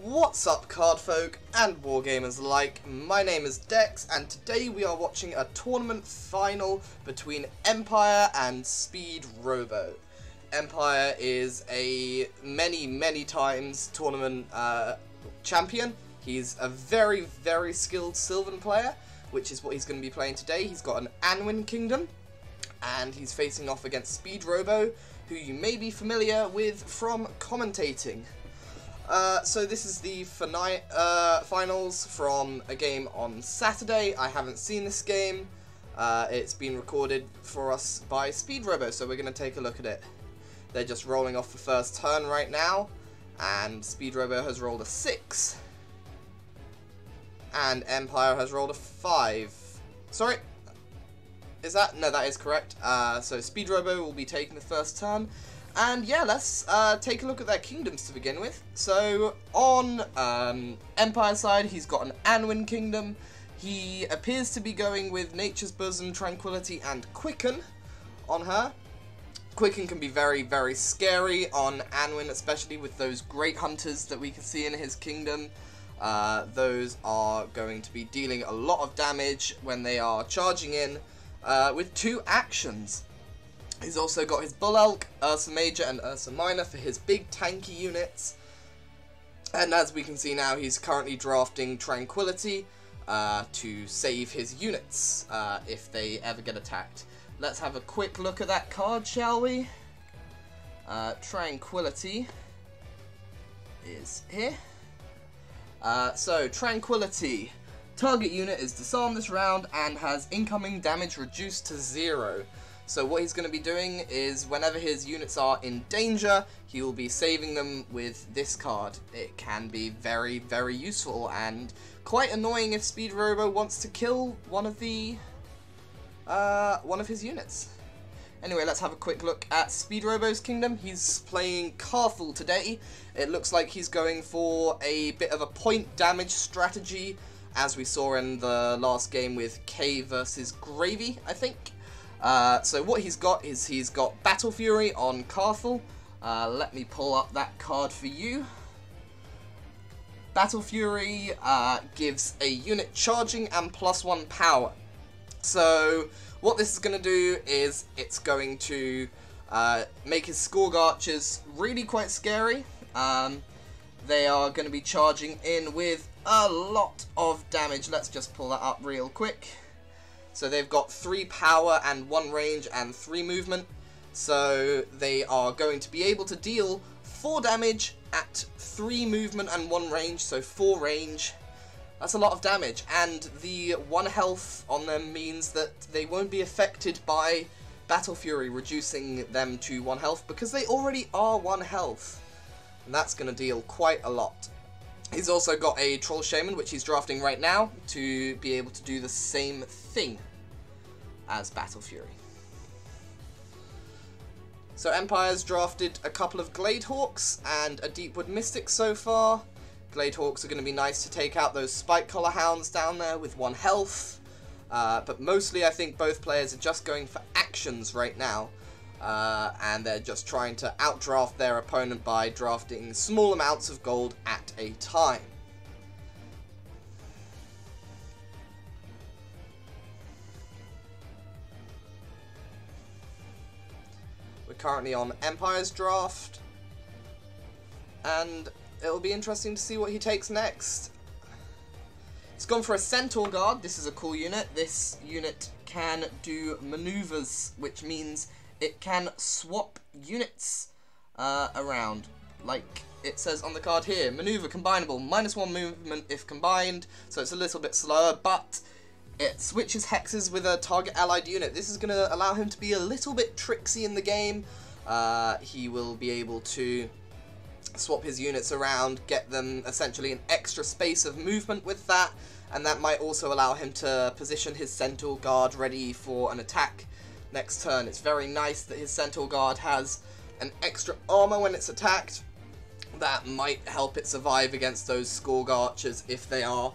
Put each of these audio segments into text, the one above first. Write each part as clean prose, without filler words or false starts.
What's up, card folk and wargamers alike? My name is Dex, and today we are watching a tournament final between Mpire and Speedrobo. Mpire is a many times tournament champion. He's a very skilled Sylvan player, which is what he's going to be playing today. He's got an Anwyn kingdom, and he's facing off against Speedrobo, who you may be familiar with from commentating. So this is the finals from a game on Saturday. I haven't seen this game. It's been recorded for us by Speedrobo, so we're going to take a look at it. They're just rolling off the first turn right now, and Speedrobo has rolled a 6. And Mpire has rolled a 5. Sorry, is that? No, that is correct. So Speedrobo will be taking the first turn. And yeah, let's take a look at their kingdoms to begin with. So on Empire's side, he's got an Anwyn kingdom. He appears to be going with Nature's Bosom, Tranquility, and Quicken on her. Quicken can be very scary on Anwyn, especially with those great hunters that we can see in his kingdom. Those are going to be dealing a lot of damage when they are charging in with 2 actions. He's also got his Bull Elk, Ursa Major, and Ursa Minor for his big tanky units. And as we can see now, he's currently drafting Tranquility to save his units if they ever get attacked. Let's have a quick look at that card, shall we? Tranquility is here. So, Tranquility. Target unit is disarmed this round and has incoming damage reduced to 0. So what he's going to be doing is whenever his units are in danger, he will be saving them with this card. It can be very useful and quite annoying if Speedrobo wants to kill one of his units. Anyway, let's have a quick look at Speedrobo's kingdom. He's playing Kaar'thul today. It looks like he's going for a bit of a point damage strategy, as we saw in the last game with K versus Gravy, I think. So what he's got is he's got Battle Fury on Kaar'thul. Let me pull up that card for you. Battle Fury gives a unit charging and +1 power. So what this is going to do is it's going to make his Scourge Archers really quite scary. They are going to be charging in with a lot of damage. Let's just pull that up real quick. So they've got 3 power and 1 range and 3 movement. So they are going to be able to deal 4 damage at 3 movement and 1 range, so 4 range. That's a lot of damage, and the 1 health on them means that they won't be affected by Battle Fury reducing them to 1 health, because they already are 1 health. And that's going to deal quite a lot. He's also got a Troll Shaman, which he's drafting right now, to be able to do the same thing as Battle Fury. So Empire's drafted a couple of Glade Hawks and a Deepwood Mystic so far. Glade Hawks are going to be nice to take out those Spike Collar Hounds down there with 1 health. But mostly I think both players are just going for actions right now. And they're just trying to outdraft their opponent by drafting small amounts of gold at a time. We're currently on Empire's draft, and it'll be interesting to see what he takes next. He's gone for a Centaur Guard. This is a cool unit. This unit can do maneuvers, which means it can swap units around, like it says on the card here. Maneuver combinable, -1 movement if combined, so it's a little bit slower, but it switches hexes with a target allied unit. This is going to allow him to be a little bit tricksy in the game. He will be able to swap his units around, get them essentially an extra space of movement with that, and that might also allow him to position his Centaur Guard ready for an attack next turn. It's very nice that his Centaur Guard has an extra armor when it's attacked. That might help it survive against those Scourge Archers if they are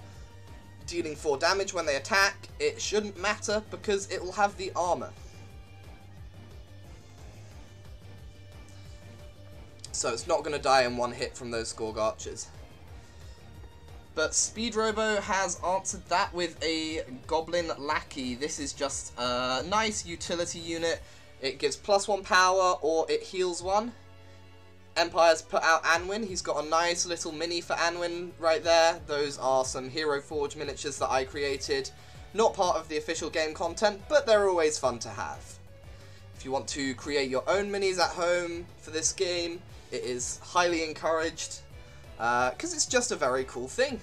dealing 4 damage when they attack. It shouldn't matter because it will have the armor. So it's not going to die in 1 hit from those Scourge Archers. But Speedrobo has answered that with a Goblin Lackey. This is just a nice utility unit. It gives +1 power or it heals 1. Empire's put out Anwyn. He's got a nice little mini for Anwyn right there. Those are some Hero Forge miniatures that I created. Not part of the official game content, but they're always fun to have. If you want to create your own minis at home for this game, it is highly encouraged. Because it's just a very cool thing.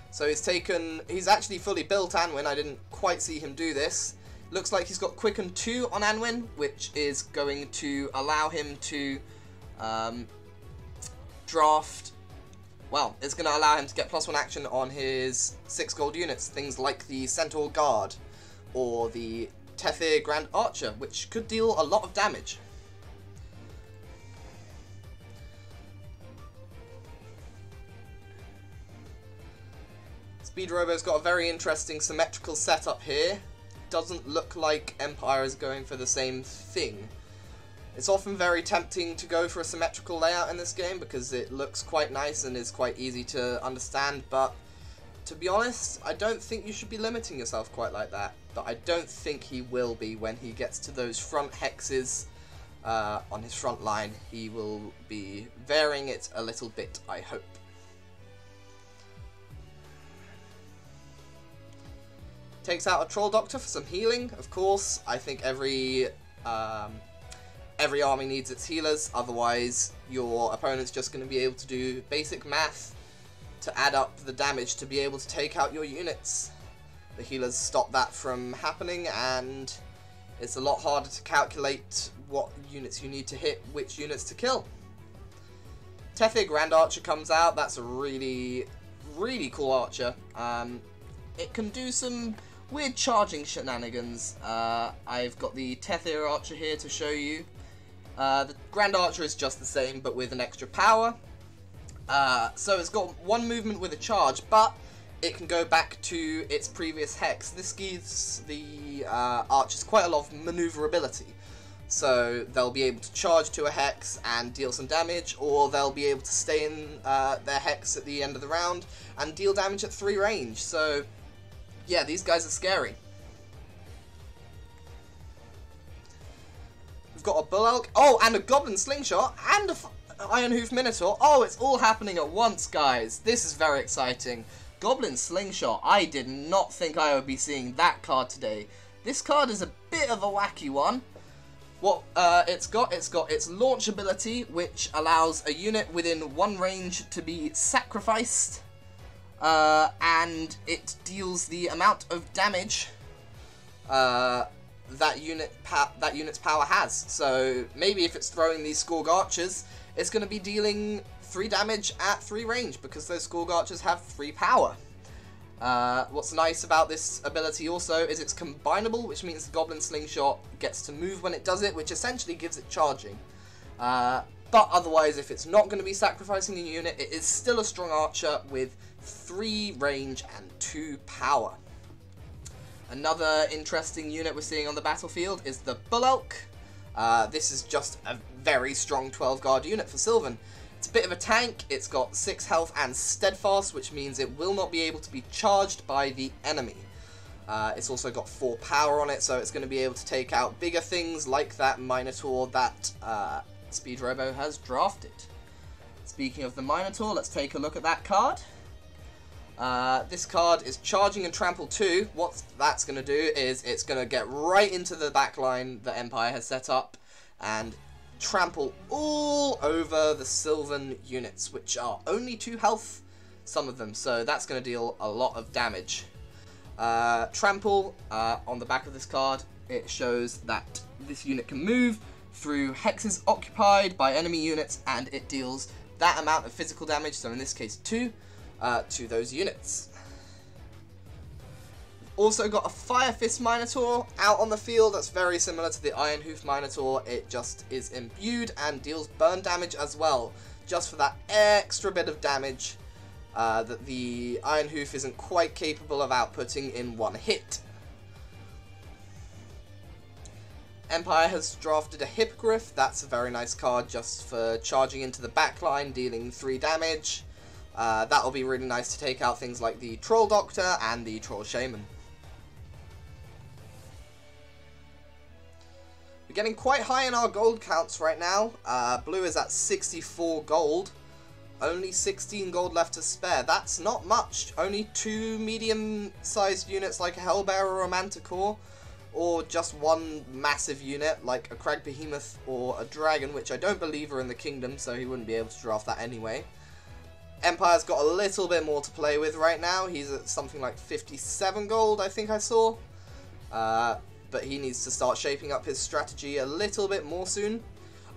So he's actually fully built Anwyn. I didn't quite see him do this. Looks like he's got Quicken 2 on Anwyn, which is going to allow him to draft. Well, it's going to allow him to get +1 action on his 6 gold units. Things like the Centaur Guard or the Tethir Archer, which could deal a lot of damage. Speedrobo's got a very interesting symmetrical setup here. Doesn't look like Empire is going for the same thing. It's often very tempting to go for a symmetrical layout in this game because it looks quite nice and is quite easy to understand, but to be honest, I don't think you should be limiting yourself quite like that. But I don't think he will be when he gets to those front hexes on his front line. He will be varying it a little bit, I hope. Takes out a Troll Doctor for some healing, of course. I think every army needs its healers, otherwise your opponent's just going to be able to do basic math to add up the damage to be able to take out your units. The healers stop that from happening, and it's a lot harder to calculate what units you need to hit, which units to kill. Tethir Archer comes out. That's a really, really cool archer. It can do some weird charging shenanigans. I've got the Tethir Archer here to show you. The Grand Archer is just the same, but with an extra power. So it's got 1 movement with a charge, but it can go back to its previous hex. This gives the archers quite a lot of maneuverability. So they'll be able to charge to a hex and deal some damage, or they'll be able to stay in their hex at the end of the round and deal damage at 3 range. So yeah, these guys are scary. We've got a Bull Elk. Oh, and a Goblin Slingshot, and a Iron Hoof Minotaur. Oh, it's all happening at once, guys. This is very exciting. Goblin Slingshot. I did not think I would be seeing that card today. This card is a bit of a wacky one. What it's got its launch ability, which allows a unit within 1 range to be sacrificed. And it deals the amount of damage that unit's power has. So maybe if it's throwing these Scourge Archers, it's going to be dealing 3 damage at 3 range because those Scourge Archers have 3 power. What's nice about this ability also is it's combinable, which means the Goblin Slingshot gets to move when it does it, which essentially gives it charging. But otherwise, if it's not going to be sacrificing a unit, it is still a strong archer with 3 range and 2 power. Another interesting unit we're seeing on the battlefield is the Bull Elk. This is just a very strong 12 guard unit for Sylvan. It's a bit of a tank. It's got 6 health and steadfast, which means it will not be able to be charged by the enemy. It's also got 4 power on it, so it's going to be able to take out bigger things like that Minotaur that Speedrobo has drafted. Speaking of the Minotaur, let's take a look at that card. This card is charging and trample 2. What that's going to do is it's going to get right into the back line that Empire has set up and trample all over the Sylvan units, which are only 2 health, some of them, so that's going to deal a lot of damage. Trample, on the back of this card, it shows that this unit can move through hexes occupied by enemy units, and it deals that amount of physical damage, so in this case 2, to those units. Also got a Fire Fist Minotaur out on the field. That's very similar to the Iron Hoof Minotaur. It just is imbued and deals burn damage as well, just for that extra bit of damage that the Iron Hoof isn't quite capable of outputting in 1 hit. Empire has drafted a Hippogriff. That's a very nice card just for charging into the backline, dealing 3 damage. That'll be really nice to take out things like the Troll Doctor and the Troll Shaman. We're getting quite high in our gold counts right now. Blue is at 64 gold. Only 16 gold left to spare. That's not much. Only 2 medium-sized units like a Hellbear or a Manticore, or just 1 massive unit like a Crag Behemoth or a Dragon, which I don't believe are in the Kingdom, so he wouldn't be able to draft that anyway. Empire's got a little bit more to play with right now. He's at something like 57 gold, I think I saw. But he needs to start shaping up his strategy a little bit more soon.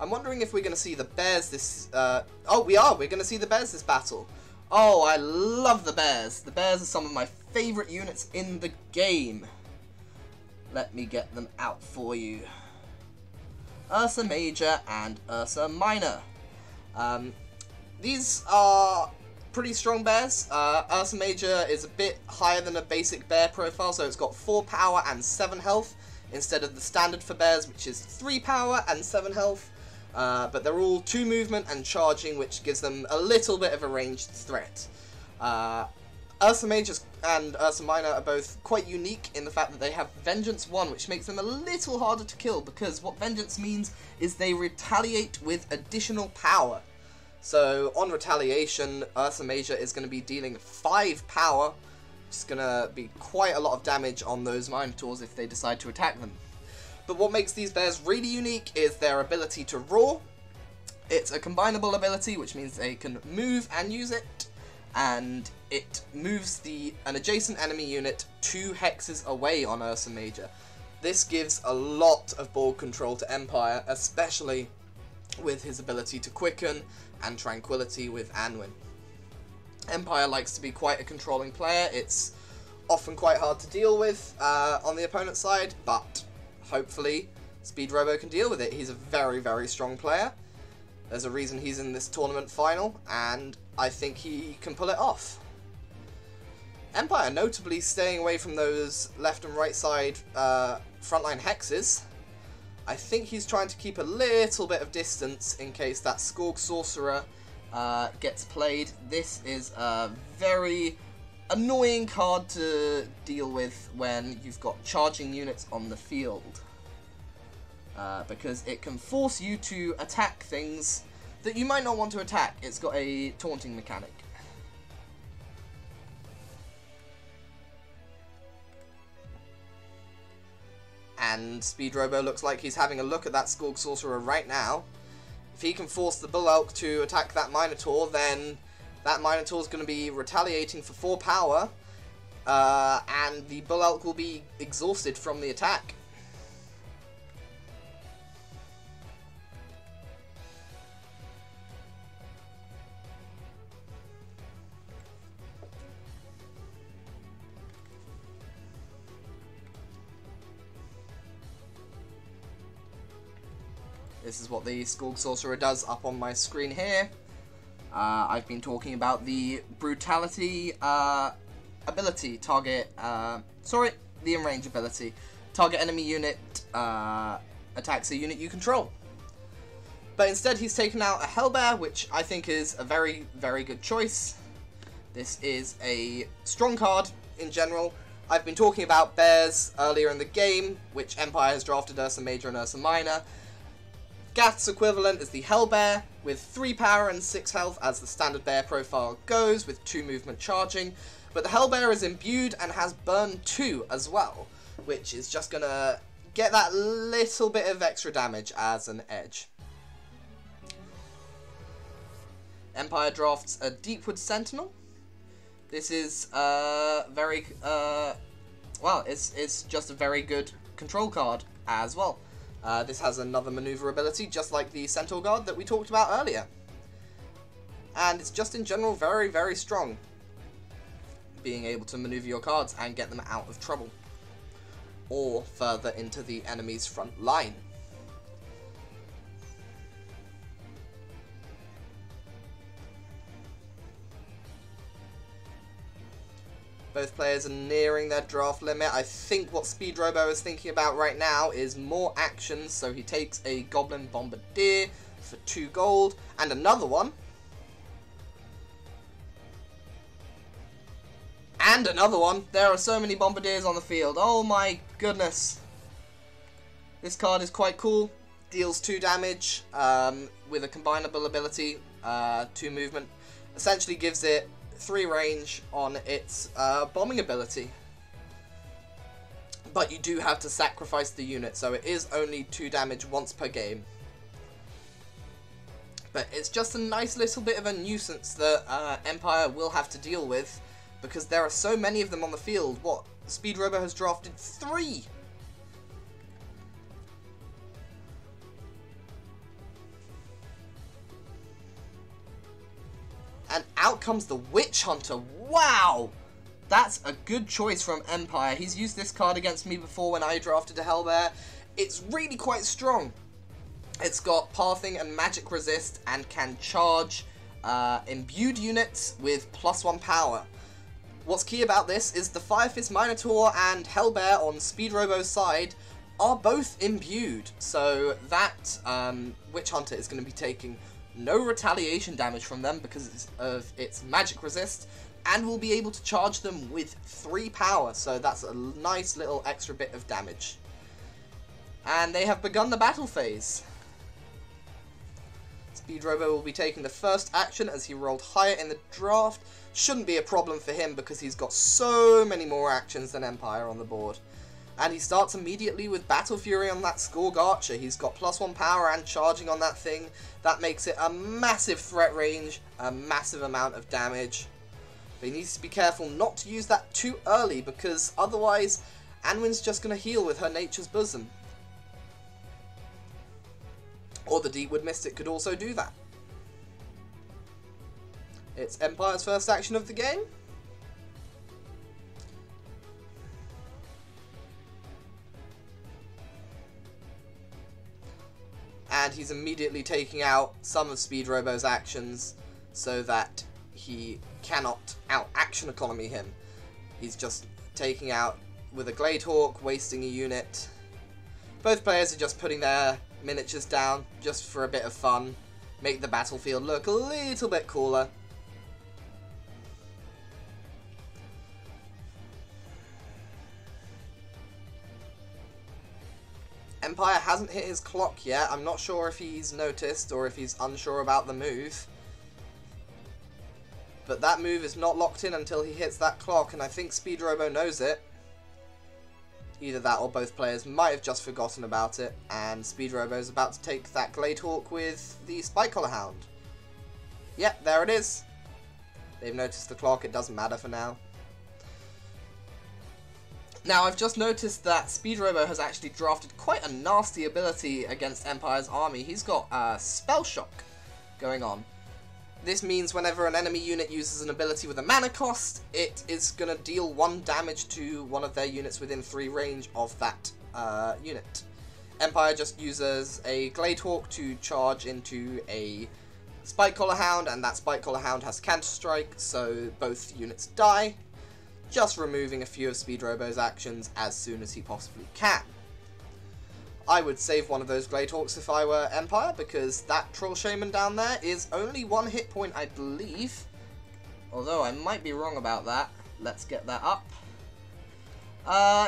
I'm wondering if we're going to see the Bears this... oh, we are! We're going to see the Bears this battle. Oh, I love the Bears. The Bears are some of my favourite units in the game. Let me get them out for you. Ursa Major and Ursa Minor. These are pretty strong bears. Ursa Major is a bit higher than a basic bear profile, so it's got 4 power and 7 health, instead of the standard for bears, which is 3 power and 7 health. But they're all 2 movement and charging, which gives them a little bit of a ranged threat. Ursa Major and Ursa Minor are both quite unique in the fact that they have Vengeance 1, which makes them a little harder to kill, because what Vengeance means is they retaliate with additional power. So, on retaliation, Ursa Major is going to be dealing 5 power. It's going to be quite a lot of damage on those Minotaurs if they decide to attack them. But what makes these bears really unique is their ability to roar. It's a combinable ability, which means they can move and use it, and it moves an adjacent enemy unit 2 hexes away on Ursa Major. This gives a lot of board control to Empire, especially with his ability to Quicken and Tranquility with Anwyn. Empire likes to be quite a controlling player. It's often quite hard to deal with on the opponent's side, but hopefully Speedrobo can deal with it. He's a very, very strong player. There's a reason he's in this tournament final, and I think he can pull it off. Empire notably staying away from those left and right side frontline hexes. I think he's trying to keep a little bit of distance in case that Sugimori Sorcerer gets played. This is a very annoying card to deal with when you've got charging units on the field. Because it can force you to attack things that you might not want to attack. It's got a taunting mechanic. And Speedrobo looks like he's having a look at that Sugimori Sorcerer right now. If he can force the Bull Elk to attack that Minotaur, then that Minotaur is going to be retaliating for 4 power, and the Bull Elk will be exhausted from the attack. This is what the Sugimori Sorcerer does up on my screen here. I've been talking about the Brutality ability, the in-range ability. Target enemy unit attacks a unit you control. But instead he's taken out a Hellbear, which I think is a very, very good choice. This is a strong card in general. I've been talking about bears earlier in the game, which Empire has drafted Ursa Major and Ursa Minor. Gath's equivalent is the Hellbear, with 3 power and 6 health as the standard bear profile goes, with 2 movement charging. But the Hellbear is imbued and has burn 2 as well, which is just going to get that little bit of extra damage as an edge. Empire drafts a Deepwood Sentinel. This is very, well, it's just a very good control card as well. This has another maneuver ability, just like the Centaur Guard that we talked about earlier. And it's just in general very, very strong, being able to maneuver your cards and get them out of trouble, or further into the enemy's front line. Both players are nearing their draft limit. I think what Speedrobo is thinking about right now is more actions, so he takes a Goblin Bombardier for 2 gold, and another one. And another one. There are so many Bombardiers on the field. Oh my goodness. This card is quite cool. Deals 2 damage with a combinable ability, 2 movement. Essentially gives it 3 range on its bombing ability. But you do have to sacrifice the unit, so it is only 2 damage once per game. But it's just a nice little bit of a nuisance that Empire will have to deal with, because there are so many of them on the field. What? Speedrobo has drafted 3! And out comes the Witch Hunter. Wow! That's a good choice from Empire. He's used this card against me before when I drafted a Hellbear. It's really quite strong. It's got Pathing and Magic Resist and can charge imbued units with +1 power. What's key about this is the Fire Fist Minotaur and Hellbear on Speedrobo's side are both imbued. So that Witch Hunter is going to be taking no retaliation damage from them because of its magic resist, and will be able to charge them with 3 power, so that's a nice little extra bit of damage. And they have begun the battle phase. Speedrobo will be taking the first action as he rolled higher in the draft. Shouldn't be a problem for him because he's got so many more actions than Empire on the board. And he starts immediately with Battle Fury on that Sugimori Archer. He's got +1 power and charging on that thing. That makes it a massive threat range, a massive amount of damage. But he needs to be careful not to use that too early, because otherwise Anwyn's just going to heal with her Nature's Bosom. Or the Deepwood Mystic could also do that. It's Empire's first action of the game. And he's immediately taking out some of Speedrobo's actions so that he cannot out-action economy him. He's just taking out with a Glade Hawk, wasting a unit. Both players are just putting their miniatures down just for a bit of fun. Make the battlefield look a little bit cooler. Empire hasn't hit his clock yet. I'm not sure if he's noticed or if he's unsure about the move. But that move is not locked in until he hits that clock, and I think Speedrobo knows it. Either that or both players might have just forgotten about it, and Speedrobo is about to take that Glade Hawk with the Spike Collar Hound. Yep, there it is. They've noticed the clock, it doesn't matter for now. Now, I've just noticed that Speedrobo has actually drafted quite a nasty ability against Empire's army. He's got Spell Shock going on. This means whenever an enemy unit uses an ability with a mana cost, it is going to deal 1 damage to one of their units within 3 range of that unit. Empire just uses a Glade Hawk to charge into a Spike Collar Hound, and that Spike Collar Hound has Counter Strike, so both units die. Just removing a few of Speedrobo's actions as soon as he possibly can. I would save one of those Glade Hawks if I were Empire, because that Troll Shaman down there is only 1 hit point, I believe. Although I might be wrong about that. Let's get that up.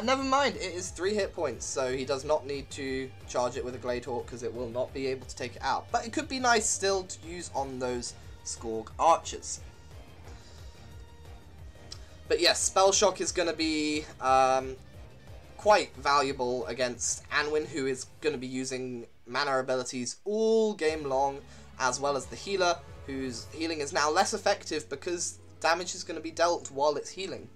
Never mind, it is 3 hit points, so he does not need to charge it with a Glade Hawk because it will not be able to take it out. But it could be nice still to use on those Sugimori Archers. But yes, Spell Shock is going to be quite valuable against Anwyn, who is going to be using mana abilities all game long, as well as the healer, whose healing is now less effective because damage is going to be dealt while it's healing.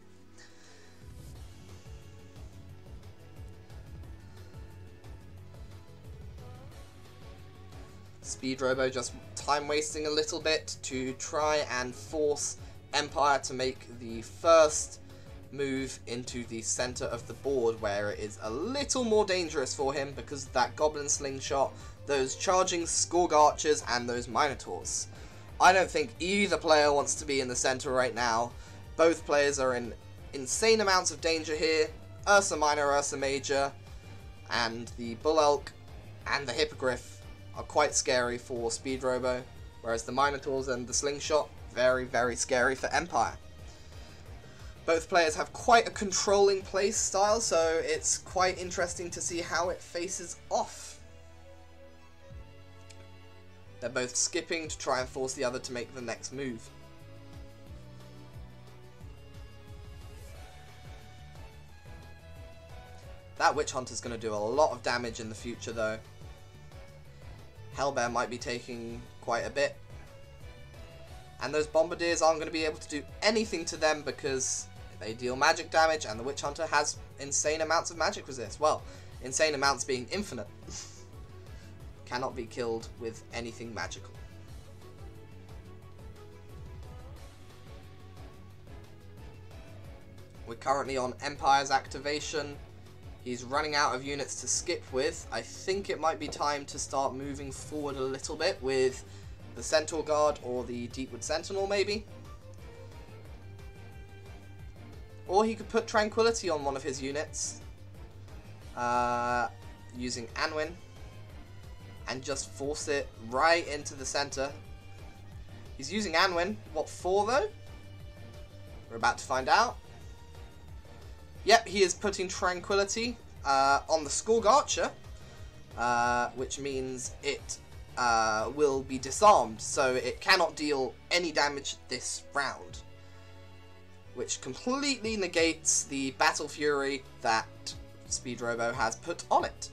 Speedrobo just time wasting a little bit to try and force Empire to make the first move into the center of the board, where it is a little more dangerous for him because of that Goblin Slingshot, those charging Sugimori Archers, and those Minotaurs. I don't think either player wants to be in the center right now. Both players are in insane amounts of danger here. Ursa Minor, Ursa Major, and the Bull Elk and the Hippogriff are quite scary for Speedrobo, whereas the Minotaurs and the Slingshot, very, very scary for Empire. Both players have quite a controlling play style, so it's quite interesting to see how it faces off. They're both skipping to try and force the other to make the next move. That Witch Hunter's going to do a lot of damage in the future though. Hellbear might be taking quite a bit. And those Bombardiers aren't going to be able to do anything to them because they deal magic damage and the Witch Hunter has insane amounts of magic resist. Well, insane amounts being infinite. Cannot be killed with anything magical. We're currently on Empire's activation. He's running out of units to skip with. I think it might be time to start moving forward a little bit with the Centaur Guard or the Deepwood Sentinel maybe. Or he could put Tranquility on one of his units using Anwyn and just force it right into the center. He's using Anwyn. What for though? We're about to find out. Yep, he is putting Tranquility on the Scourge Archer, which means it will be disarmed, so it cannot deal any damage this round, which completely negates the Battle Fury that Speedrobo has put on it.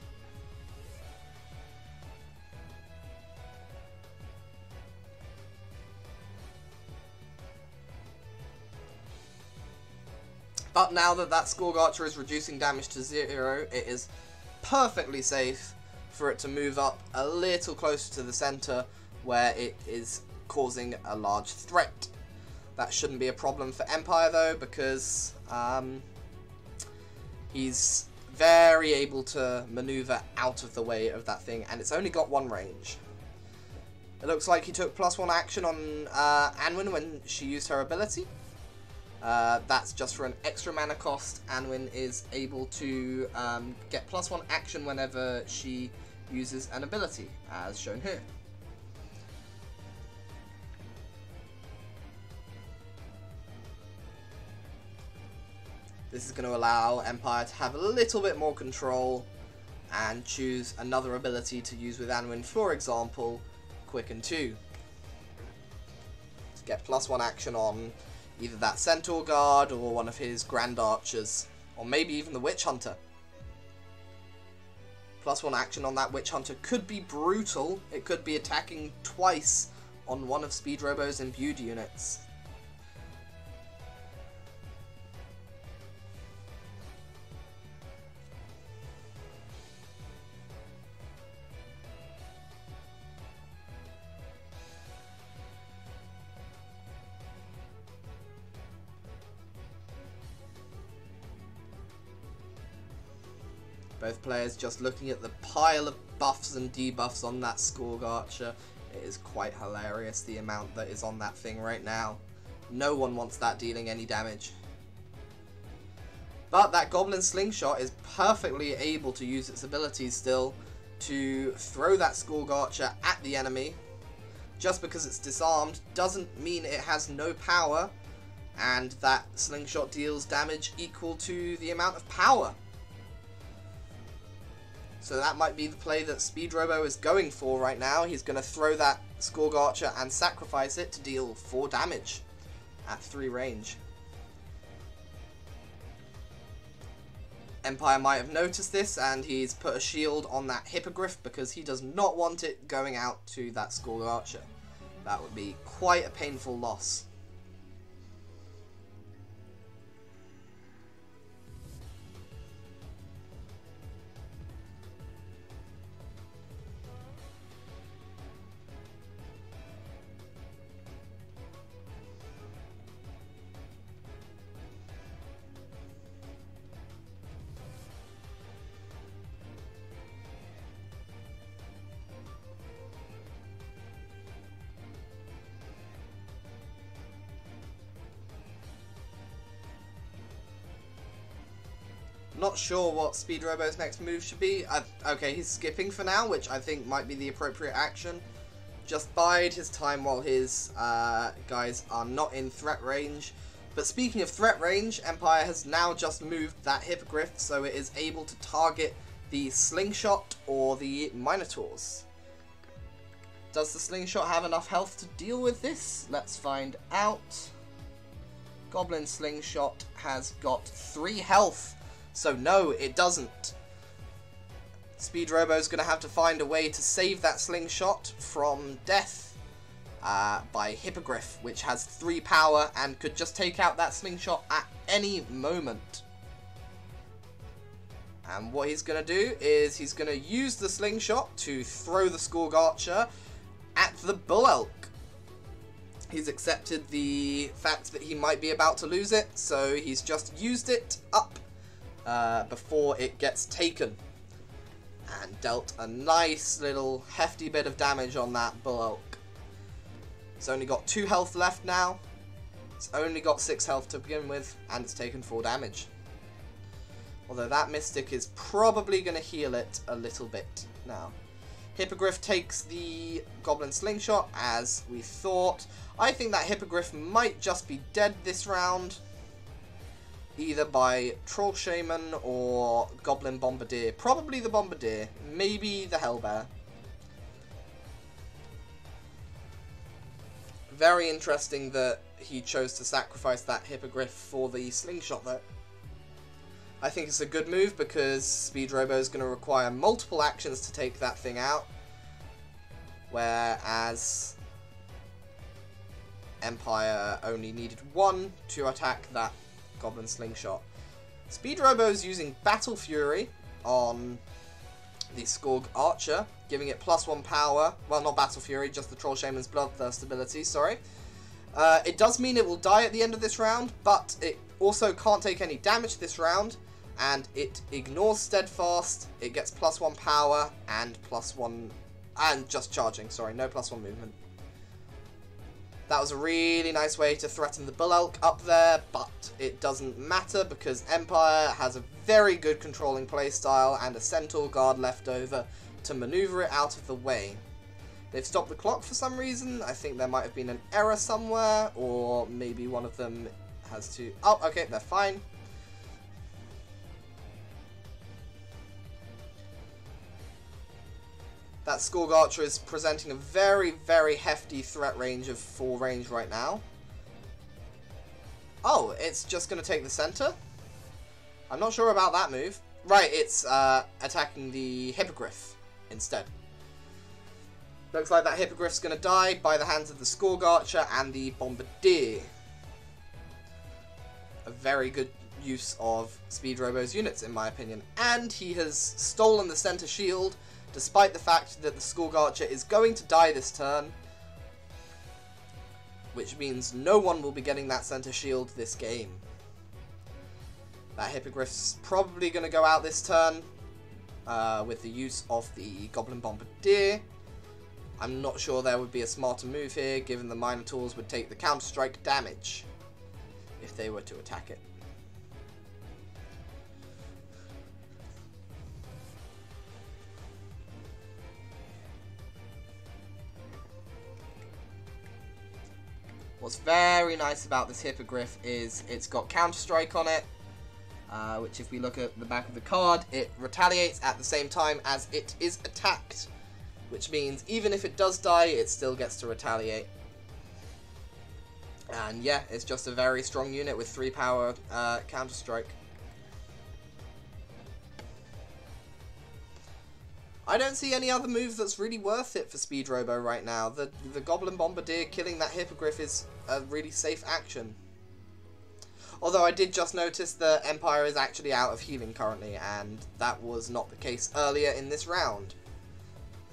But now that that Scourge Archer is reducing damage to 0, it is perfectly safe for it to move up a little closer to the center where it is causing a large threat. That shouldn't be a problem for Empire though, because he's very able to maneuver out of the way of that thing, and it's only got one range. It looks like he took +1 action on Anwyn when she used her ability. That's just for an extra mana cost. Anwyn is able to get +1 action whenever she uses an ability, as shown here. This is going to allow Empire to have a little bit more control and choose another ability to use with Anwyn, for example, Quicken 2. To get +1 action on either that Centaur Guard or one of his Grand Archers, or maybe even the Witch Hunter. +1 action on that Witch Hunter could be brutal. It could be attacking twice on one of Speedrobo's imbued units. Both players just looking at the pile of buffs and debuffs on that Scourge Archer. It is quite hilarious the amount that is on that thing right now. No one wants that dealing any damage. But that Goblin Slingshot is perfectly able to use its abilities still to throw that Scourge Archer at the enemy. Just because it's disarmed doesn't mean it has no power, and that Slingshot deals damage equal to the amount of power. So that might be the play that Speedrobo is going for right now. He's going to throw that Scourge Archer and sacrifice it to deal 4 damage at 3 range. Empire might have noticed this, and he's put a shield on that Hippogriff because he does not want it going out to that Scourge Archer. That would be quite a painful loss. not sure what Speedrobo's next move should be. Okay, he's skipping for now, which I think might be the appropriate action. Just bide his time while his guys are not in threat range. But speaking of threat range, Mpire has now just moved that Hippogriff so it is able to target the Slingshot or the Minotaurs. Does the Slingshot have enough health to deal with this? Let's find out. Goblin Slingshot has got 3 health, so no, it doesn't. Speedrobo's going to have to find a way to save that Slingshot from death by Hippogriff, which has 3 power and could just take out that Slingshot at any moment. And what he's going to do is he's going to use the Slingshot to throw the Scourge Archer at the Bull Elk. He's accepted the fact that he might be about to lose it, so he's just used it up before it gets taken. And dealt a nice little hefty bit of damage on that Bull Elk. It's only got 2 health left now. It's only got 6 health to begin with, and it's taken 4 damage. Although that Mystic is probably going to heal it a little bit now. Hippogriff takes the Goblin Slingshot, as we thought. I think that Hippogriff might just be dead this round. Either by Troll Shaman or Goblin Bombardier. Probably the Bombardier. Maybe the Hellbear. Very interesting that he chose to sacrifice that Hippogriff for the Slingshot though. I think it's a good move because Speedrobo is going to require multiple actions to take that thing out. Whereas Mpire only needed 1 to attack that Goblin Slingshot. Speedrobo's using Battle Fury on the Scourge Archer, giving it +1 power. Well, not Battle Fury, just the Troll Shaman's Bloodthirst ability, sorry. It does mean it will die at the end of this round, but it also can't take any damage this round, and it ignores Steadfast, it gets +1 power, and +1... and just charging, sorry, no +1 movement. That was a really nice way to threaten the Bull Elk up there, but it doesn't matter because Mpire has a very good controlling playstyle and a Centaur Guard left over to maneuver it out of the way. They've stopped the clock for some reason. I think there might have been an error somewhere, or maybe one of them has to... Oh, okay, they're fine. That Scourge Archer is presenting a very, very hefty threat range of 4 range right now. Oh, it's just going to take the center? I'm not sure about that move. Right, it's attacking the Hippogriff instead. Looks like that Hippogriff's going to die by the hands of the Scourge Archer and the Bombardier. A very good use of Speedrobo's units, in my opinion. And he has stolen the center shield, despite the fact that the Scourge Archer is going to die this turn, which means no one will be getting that center shield this game. That Hippogriff's probably going to go out this turn with the use of the Goblin Bombardier. I'm not sure there would be a smarter move here, given the Minotaurs would take the counter-strike damage if they were to attack it. What's very nice about this Hippogriff is it's got Counter-Strike on it, which if we look at the back of the card, it retaliates at the same time as it is attacked, which means even if it does die, it still gets to retaliate. And yeah, it's just a very strong unit with 3 power Counter-Strike. I don't see any other move that's really worth it for Speedrobo right now. The Goblin Bombardier killing that Hippogriff is a really safe action. Although I did just notice that Mpire is actually out of healing currently, and that was not the case earlier in this round.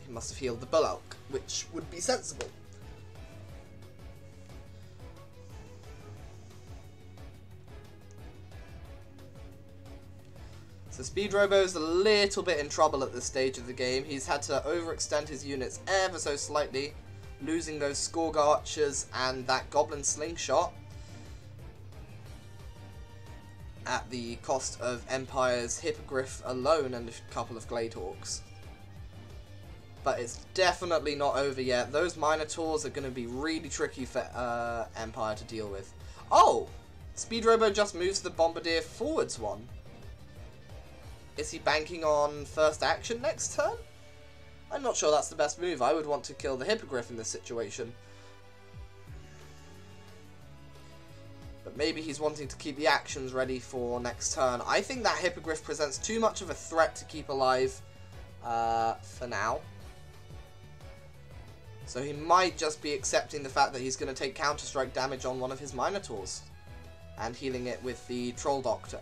He must have healed the Bull Elk, which would be sensible. So Speedrobo's a little bit in trouble at this stage of the game. He's had to overextend his units ever so slightly, losing those Scourge Archers and that Goblin Slingshot. at the cost of Empire's Hippogriff alone and a couple of Glade Hawks. But it's definitely not over yet. Those Minotaurs are going to be really tricky for Empire to deal with. Oh! Speedrobo just moves the Bombardier forwards one. Is he banking on first action next turn? I'm not sure that's the best move. I would want to kill the Hippogriff in this situation. But maybe he's wanting to keep the actions ready for next turn. I think that Hippogriff presents too much of a threat to keep alive for now. So he might just be accepting the fact that he's going to take counter-strike damage on one of his Minotaurs. And healing it with the Troll Doctor.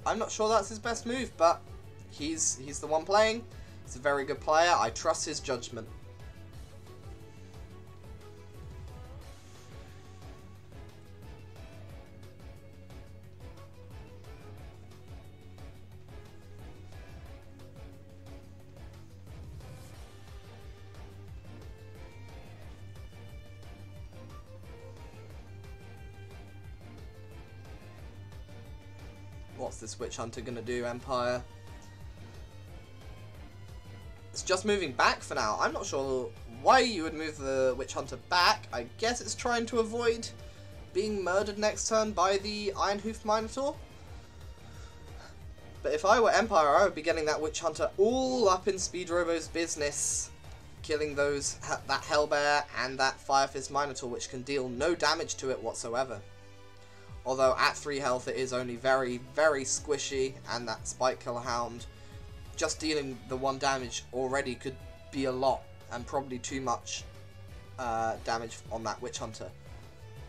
I'm not sure that's his best move, but he's the one playing. He's a very good player. I trust his judgment. What's this Witch Hunter gonna do, Empire? It's just moving back for now. I'm not sure why you would move the Witch Hunter back. I guess it's trying to avoid being murdered next turn by the Ironhoof Minotaur. But if I were Empire, I would be getting that Witch Hunter all up in Speedrobo's business, killing that Hellbear and that Firefist Minotaur, which can deal no damage to it whatsoever. Although at 3 health it is only very, very squishy, and that Spike Killer Hound, just dealing the 1 damage already could be a lot, and probably too much damage on that Witch Hunter,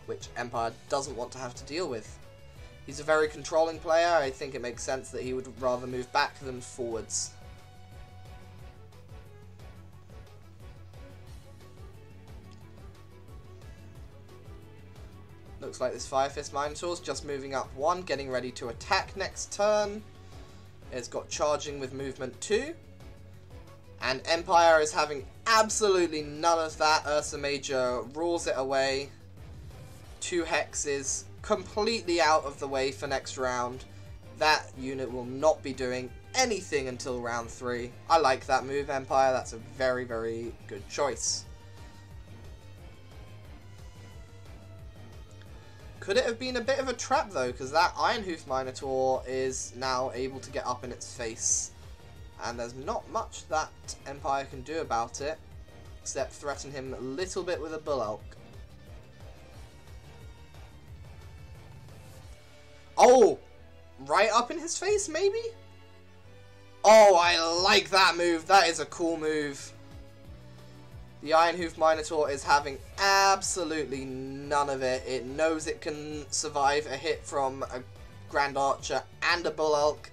which Empire doesn't want to have to deal with. He's a very controlling player. I think it makes sense that he would rather move back than forwards. Looks like this Firefist Minotaur's just moving up 1, getting ready to attack next turn. It's got charging with movement 2. And Empire is having absolutely none of that. Ursa Major rules it away. 2 hexes, completely out of the way for next round. That unit will not be doing anything until round 3. I like that move, Empire. That's a very, very good choice. Could it have been a bit of a trap though, because that Ironhoof Minotaur is now able to get up in its face. And there's not much that Empire can do about it, except threaten him a little bit with a Bull Elk. Oh! Right up in his face, maybe? Oh, I like that move. That is a cool move. The Ironhoof Minotaur is having absolutely none of it. It knows it can survive a hit from a Grand Archer and a Bull Elk,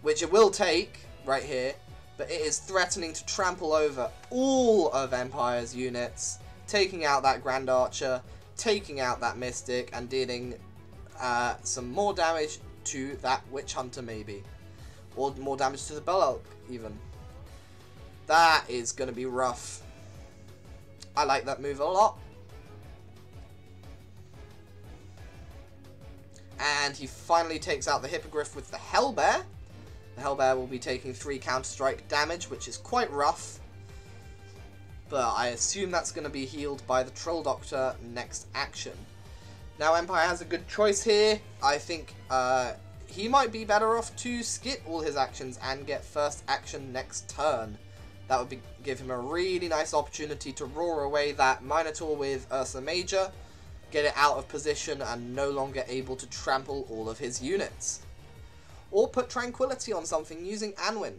which it will take right here, but it is threatening to trample over all of Empire's units, taking out that Grand Archer, taking out that Mystic, and dealing some more damage to that Witch Hunter maybe, or more damage to the Bull Elk even. That is going to be rough. I like that move a lot. And he finally takes out the Hippogriff with the Hellbear. The Hellbear will be taking 3 counter-strike damage, which is quite rough. But I assume that's going to be healed by the Troll Doctor next action. Now Empire has a good choice here. I think he might be better off to skip all his actions and get first action next turn. That would give him a really nice opportunity to roar away that Minotaur with Ursa Major, get it out of position and no longer able to trample all of his units. Or put Tranquility on something using Anwyn.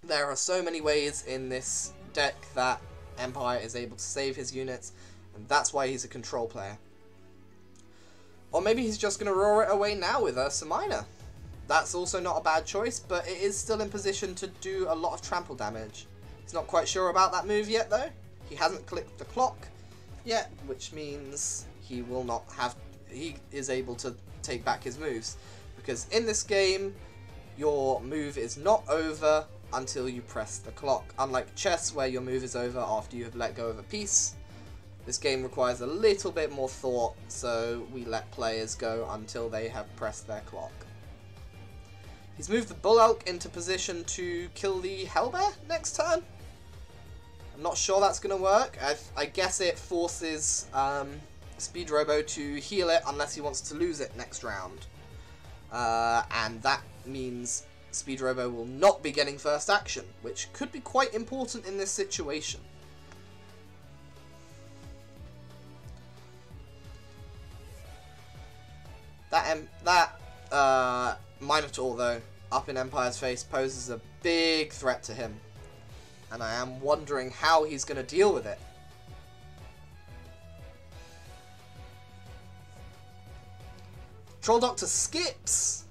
There are so many ways in this deck that Empire is able to save his units, and that's why he's a control player. Or maybe he's just going to roar it away now with Ursa Minor. That's also not a bad choice, but it is still in position to do a lot of trample damage. He's not quite sure about that move yet though. He hasn't clicked the clock yet, which means he will not have... he is able to take back his moves. Because in this game, your move is not over until you press the clock. Unlike chess, where your move is over after you have let go of a piece. This game requires a little bit more thought, so we let players go until they have pressed their clock. He's moved the Bull Elk into position to kill the Hellbear next turn. I'm not sure that's going to work. I guess it forces Speedrobo to heal it unless he wants to lose it next round. And that means Speedrobo will not be getting first action, which could be quite important in this situation. That Minotaur, though, up in Empire's face poses a big threat to him. And I am wondering how he's going to deal with it. Troll Doctor skips!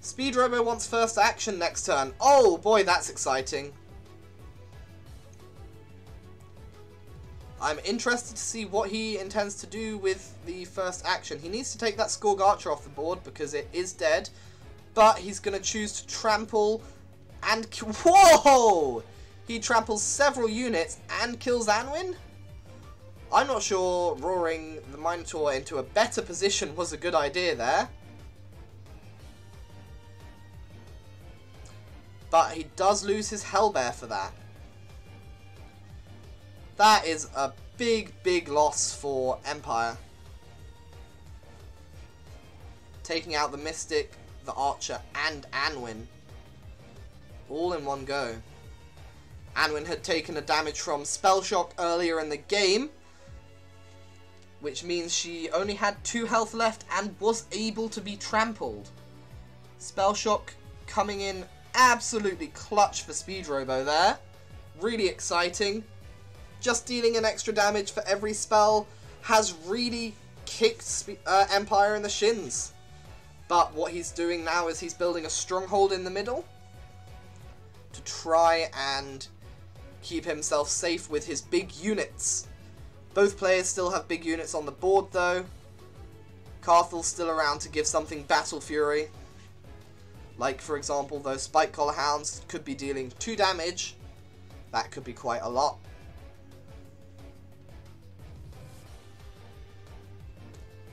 Speedrobo wants first action next turn. Oh boy, that's exciting. I'm interested to see what he intends to do with the first action. He needs to take that Tethir Archer off the board because it is dead. But he's going to choose to trample and... Whoa! He tramples several units and kills Anwyn? I'm not sure roaring the Minotaur into a better position was a good idea there. But he does lose his Hellbear for that. That is a big, big loss for Empire. Taking out the Mystic, the Archer, and Anwyn. All in one go. Anwyn had taken a damage from Spell Shock earlier in the game, which means she only had 2 health left and was able to be trampled. Spell Shock coming in absolutely clutch for Speedrobo there. Really exciting. Just dealing an extra damage for every spell has really kicked Empire in the shins. But what he's doing now is he's building a stronghold in the middle to try and keep himself safe with his big units. Both players still have big units on the board though. Kaar'thul's still around to give something battle fury. Like for example those Spike Collar Hounds could be dealing 2 damage. That could be quite a lot.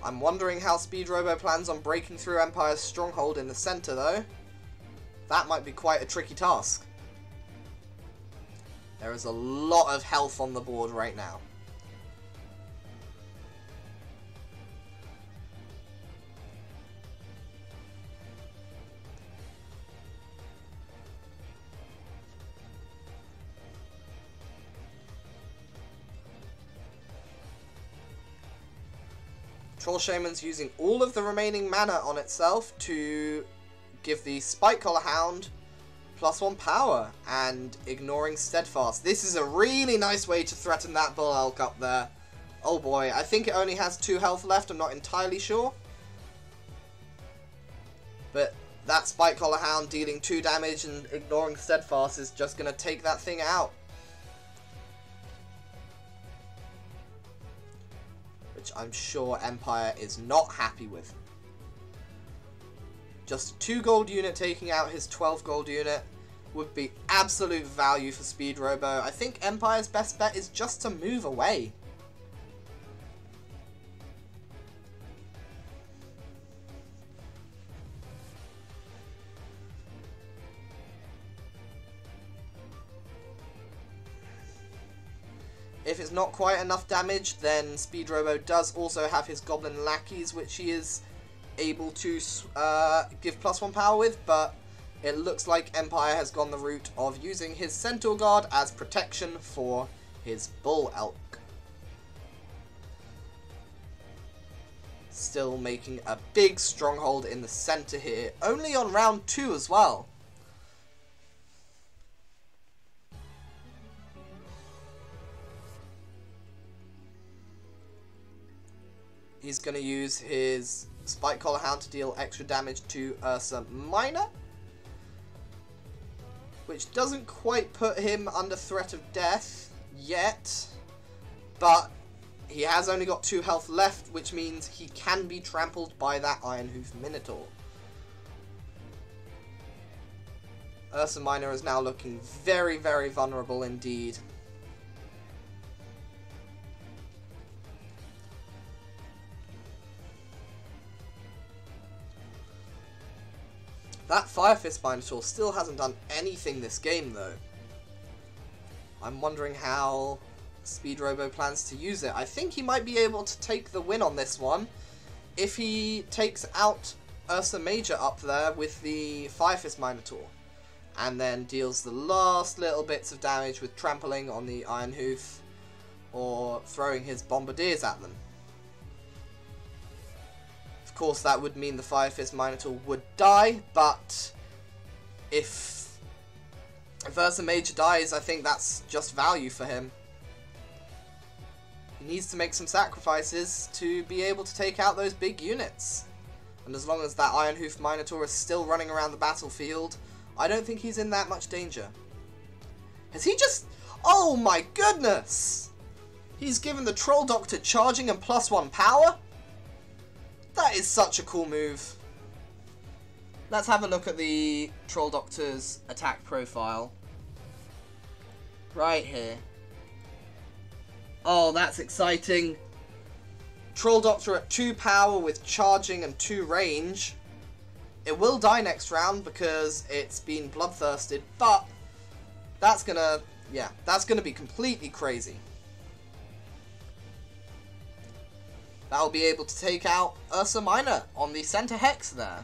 I'm wondering how Speedrobo plans on breaking through Empire's stronghold in the centre though. That might be quite a tricky task. There is a lot of health on the board right now. Troll Shaman's using all of the remaining mana on itself to give the Spike Collar Hound +1 power and ignoring Steadfast. This is a really nice way to threaten that Bull Elk up there. Oh boy, I think it only has 2 health left, I'm not entirely sure. But that Spike Collar Hound dealing 2 damage and ignoring Steadfast is just going to take that thing out. Which I'm sure Empire is not happy with. Just a 2 gold unit taking out his 12 gold unit would be absolute value for Speedrobo. I think Empire's best bet is just to move away. If it's not quite enough damage, then Speedrobo does also have his Goblin Lackeys, which he is able to give +1 power with, but it looks like Empire has gone the route of using his Centaur Guard as protection for his Bull Elk. Still making a big stronghold in the center here, only on round 2 as well. He's going to use his Spike Collar Hound to deal extra damage to Ursa Minor, which doesn't quite put him under threat of death yet, but he has only got 2 health left, which means he can be trampled by that Iron Hoof Minotaur. Ursa Minor is now looking very, very vulnerable indeed. That Fire Fist Minotaur still hasn't done anything this game, though. I'm wondering how Speedrobo plans to use it. I think he might be able to take the win on this one if he takes out Ursa Major up there with the Fire Fist Minotaur, and then deals the last little bits of damage with trampling on the Iron Hoof, or throwing his bombardiers at them. Of course, that would mean the Fire Fist Minotaur would die, but if Ursa Major dies, I think that's just value for him. He needs to make some sacrifices to be able to take out those big units. And as long as that Iron Hoof Minotaur is still running around the battlefield, I don't think he's in that much danger. Has he just... Oh my goodness! He's given the Troll Doctor charging and +1 power? That is such a cool move. Let's have a look at the Troll Doctor's attack profile. Right here. Oh, that's exciting. Troll Doctor at 2 power with charging and 2 range. It will die next round because it's been bloodthirsted, but that's gonna, yeah, that's gonna be completely crazy. That'll be able to take out Ursa Minor on the center hex there.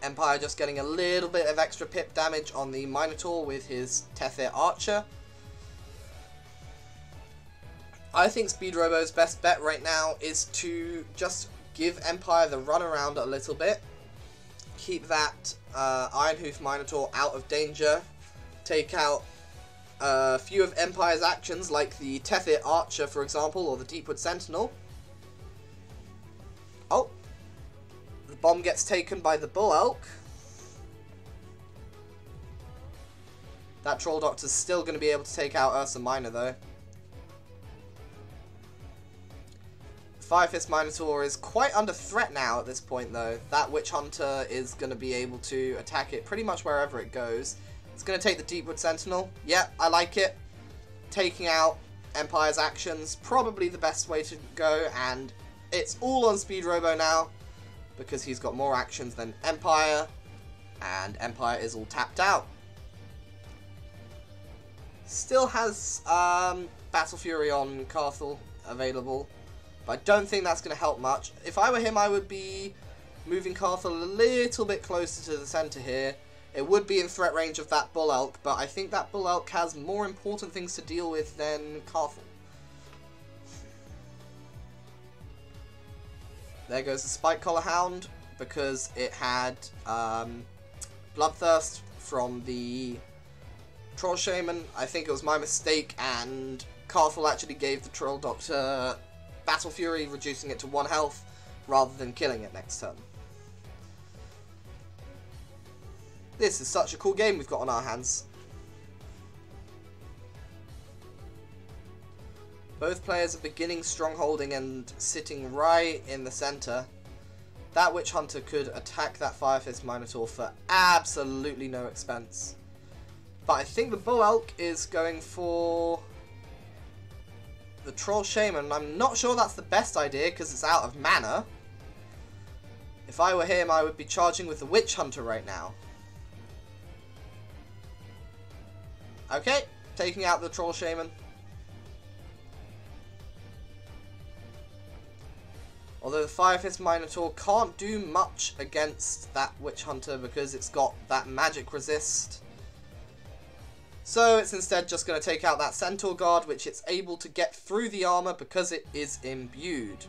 Mpire just getting a little bit of extra pip damage on the Minotaur with his Tethir Archer. I think Speedrobo's best bet right now is to just give Mpire the runaround a little bit. Keep that Iron Hoof Minotaur out of danger. Take out a few of Mpire's actions, like the Tethir Archer, for example, or the Deepwood Sentinel. Oh. The bomb gets taken by the Bull Elk. That Troll Doctor's still going to be able to take out Ursa Minor, though. Fire Fist Minotaur is quite under threat now at this point, though. That Witch Hunter is going to be able to attack it pretty much wherever it goes. It's going to take the Deepwood Sentinel. Yep, I like it. Taking out Mpire's actions, probably the best way to go, and it's all on Speedrobo now, because he's got more actions than Mpire, and Mpire is all tapped out. Still has Battle Fury on Kaar'thul available, but I don't think that's going to help much. If I were him, I would be moving Kaar'thul a little bit closer to the center here. It would be in threat range of that Bull Elk, but I think that Bull Elk has more important things to deal with than Kaar'thul. There goes the Spike Collar Hound, because it had Bloodthirst from the Troll Shaman. I think it was my mistake, and Kaar'thul actually gave the Troll Doctor Battle Fury, reducing it to 1 health, rather than killing it next turn. This is such a cool game we've got on our hands. Both players are beginning strongholding and sitting right in the center. That Witch Hunter could attack that Fire Fist Minotaur for absolutely no expense. But I think the Bull Elk is going for the Troll Shaman. I'm not sure that's the best idea because it's out of mana. If I were him, I would be charging with the Witch Hunter right now. Okay, taking out the Troll Shaman. Although the Fire Fist Minotaur can't do much against that Witch Hunter because it's got that magic resist. So it's instead just going to take out that Centaur Guard, which it's able to get through the armor because it is imbued.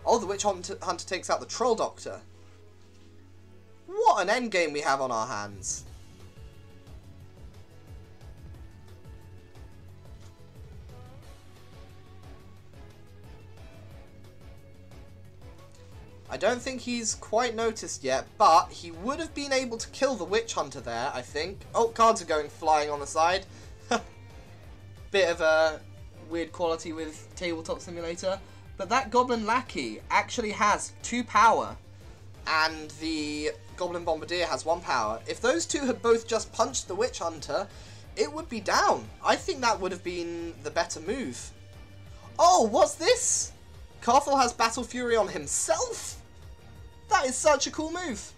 Oh, the Witch Hunter takes out the Troll Doctor. What an endgame we have on our hands. I don't think he's quite noticed yet, but he would have been able to kill the Witch Hunter there, I think. Oh, cards are going flying on the side. Bit of a weird quality with Tabletop Simulator. But that Goblin Lackey actually has 2 power, and the Goblin Bombardier has 1 power. If those two had both just punched the Witch Hunter, it would be down. I think that would have been the better move. Oh, what's this? Kaar'thul has Battle Fury on himself? That is such a cool move.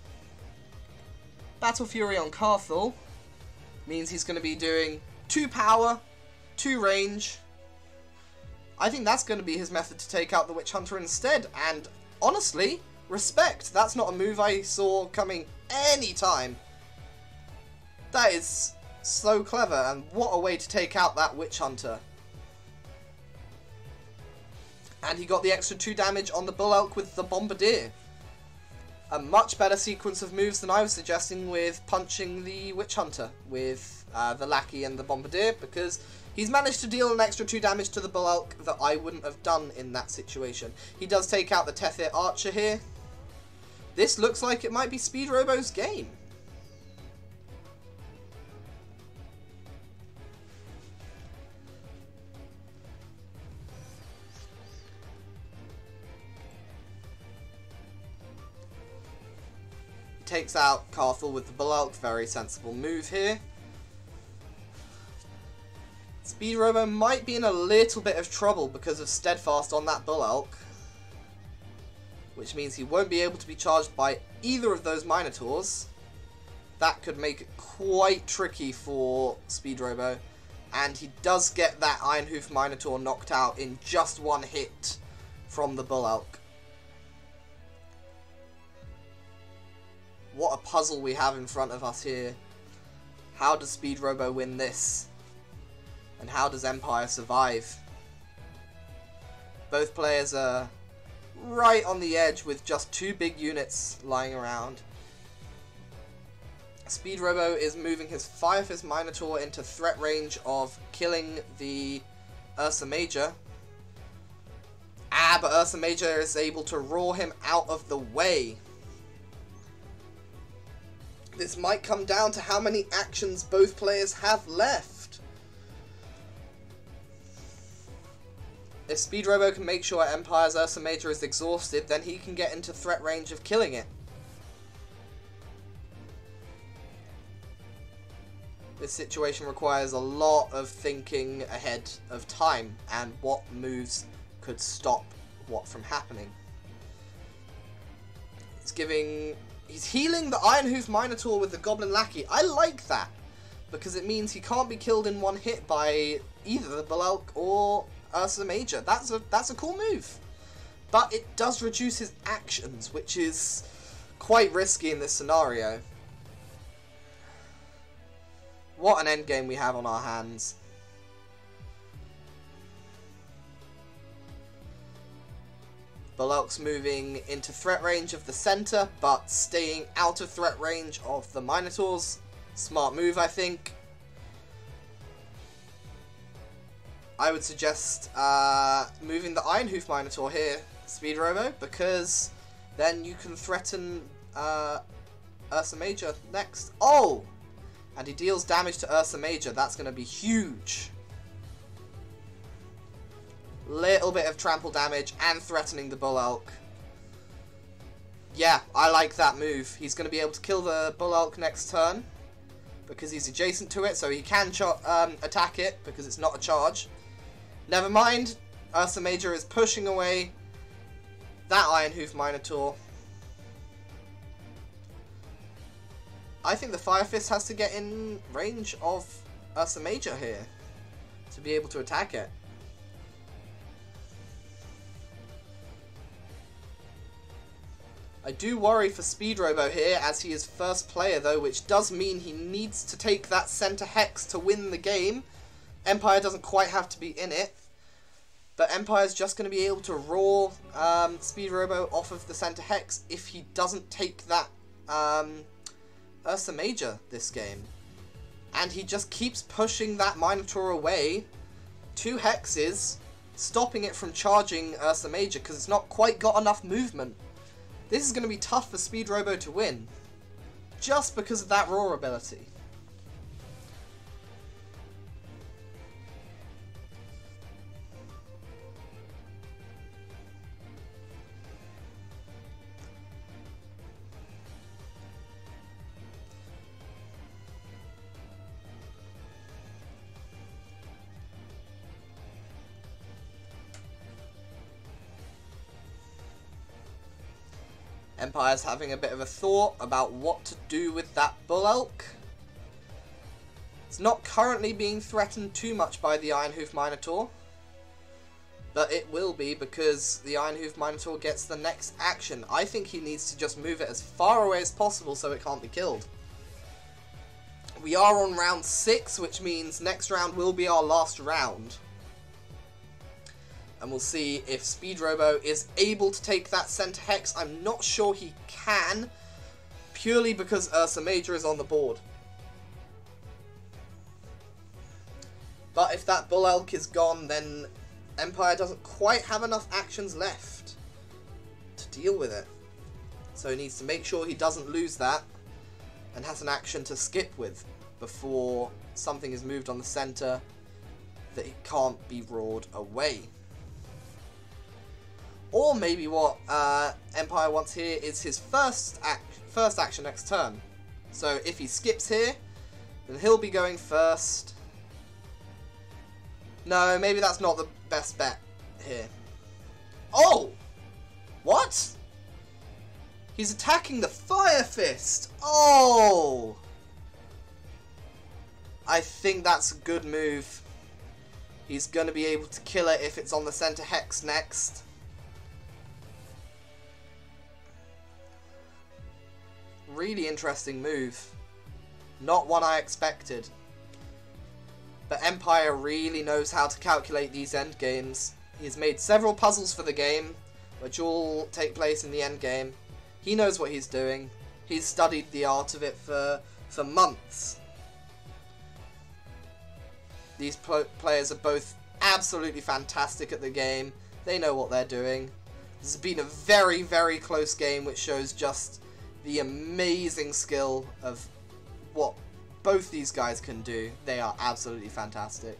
Battle Fury on Kaar'thul means he's going to be doing 2 power, 2 range. I think that's going to be his method to take out the Witch Hunter instead. And honestly, respect. That's not a move I saw coming any time. That is so clever, and what a way to take out that Witch Hunter. And he got the extra 2 damage on the Bull Elk with the Bombardier. A much better sequence of moves than I was suggesting with punching the Witch Hunter with the Lackey and the Bombardier, because he's managed to deal an extra 2 damage to the Bull Elk that I wouldn't have done in that situation. He does take out the Tethir Archer here. This looks like it might be Speedrobo's game. Takes out Kaar'thul with the Bull Elk. Very sensible move here. Speedrobo might be in a little bit of trouble because of Steadfast on that Bull Elk, which means he won't be able to be charged by either of those Minotaurs. That could make it quite tricky for Speedrobo, and he does get that Ironhoof Minotaur knocked out in just 1 hit from the Bull Elk. What a puzzle we have in front of us here. How does Speedrobo win this? And how does Mpire survive? Both players are right on the edge with just 2 big units lying around. Speedrobo is moving his Fire Fist Minotaur into threat range of killing the Ursa Major. But Ursa Major is able to roar him out of the way. This might come down to how many actions both players have left. If Speedrobo can make sure Empire's Ursa Major is exhausted, then he can get into threat range of killing it. This situation requires a lot of thinking ahead of time and what moves could stop what from happening. He's healing the Ironhoof Minotaur with the Goblin Lackey. I like that, because it means he can't be killed in 1 hit by either the Bull Elk or Ursa Major. That's a cool move. But it does reduce his actions, which is quite risky in this scenario. What an endgame we have on our hands. Bull Elk's moving into threat range of the center, but staying out of threat range of the Minotaurs. Smart move, I think. I would suggest moving the Ironhoof Minotaur here, Speedrobo, because then you can threaten Ursa Major next. Oh! And he deals damage to Ursa Major. That's going to be huge. Little bit of trample damage and threatening the Bull Elk. Yeah, I like that move. He's going to be able to kill the Bull Elk next turn because he's adjacent to it, so he can attack it because it's not a charge. Never mind, Ursa Major is pushing away that Ironhoof Minotaur. I think the Fire Fist has to get in range of Ursa Major here to be able to attack it. I do worry for Speedrobo here, as he is first player though, which does mean he needs to take that center hex to win the game. Mpire doesn't quite have to be in it, but Empire's just going to be able to roar Speedrobo off of the center hex if he doesn't take that Ursa Major this game. And he just keeps pushing that Minotaur away 2 hexes, stopping it from charging Ursa Major because it's not quite got enough movement. This is going to be tough for Speedrobo to win, just because of that roar ability. Empire's having a bit of a thought about what to do with that Bull Elk. It's not currently being threatened too much by the Ironhoof Minotaur, but it will be because the Ironhoof Minotaur gets the next action. I think he needs to just move it as far away as possible so it can't be killed. We are on round 6, which means next round will be our last round. And we'll see if Speedrobo is able to take that center hex. I'm not sure he can, purely because Ursa Major is on the board. But if that Bull Elk is gone, then Empire doesn't quite have enough actions left to deal with it. So he needs to make sure he doesn't lose that and has an action to skip with before something is moved on the center that it can't be roared away. Or maybe what Empire wants here is his first action next turn. So if he skips here, then he'll be going first. No, maybe that's not the best bet here. Oh! What? He's attacking the Fire Fist! Oh! I think that's a good move. He's going to be able to kill it if it's on the center hex next. Really interesting move. Not one I expected. But Empire really knows how to calculate these endgames. He's made several puzzles for the game, which all take place in the endgame. He knows what he's doing. He's studied the art of it for months. These players are both absolutely fantastic at the game. They know what they're doing. This has been a very, very close game, which shows just the amazing skill of what both these guys can do. They are absolutely fantastic.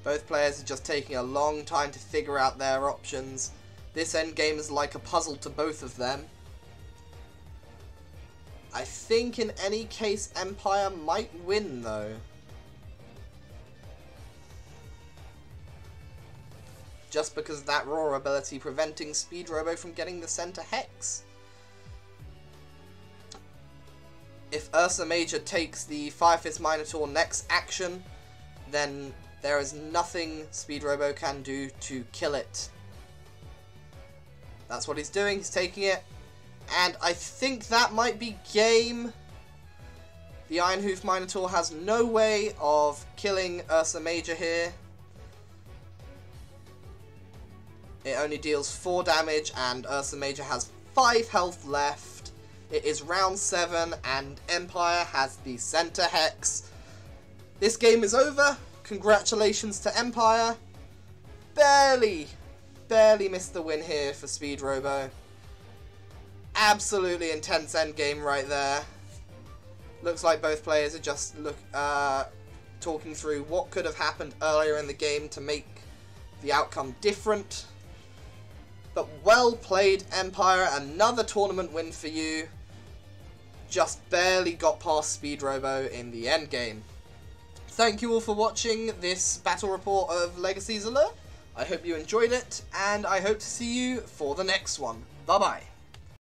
Both players are just taking a long time to figure out their options. This endgame is like a puzzle to both of them. I think in any case Empire might win though. Just because of that roar ability preventing Speedrobo from getting the center hex. If Ursa Major takes the Fire Fist Minotaur next action, then there is nothing Speedrobo can do to kill it. That's what he's doing, he's taking it. And I think that might be game. The Ironhoof Minotaur has no way of killing Ursa Major here. It only deals 4 damage and Ursa Major has 5 health left. It is round 7 and Empire has the center hex. This game is over. Congratulations to Empire. Barely missed the win here for Speedrobo. Absolutely intense endgame right there. Looks like both players are just talking through what could have happened earlier in the game to make the outcome different. But well played, Empire. Another tournament win for you. Just barely got past Speedrobo in the endgame. Thank you all for watching this battle report of Legacy's Allure. I hope you enjoyed it, and I hope to see you for the next one. Bye bye.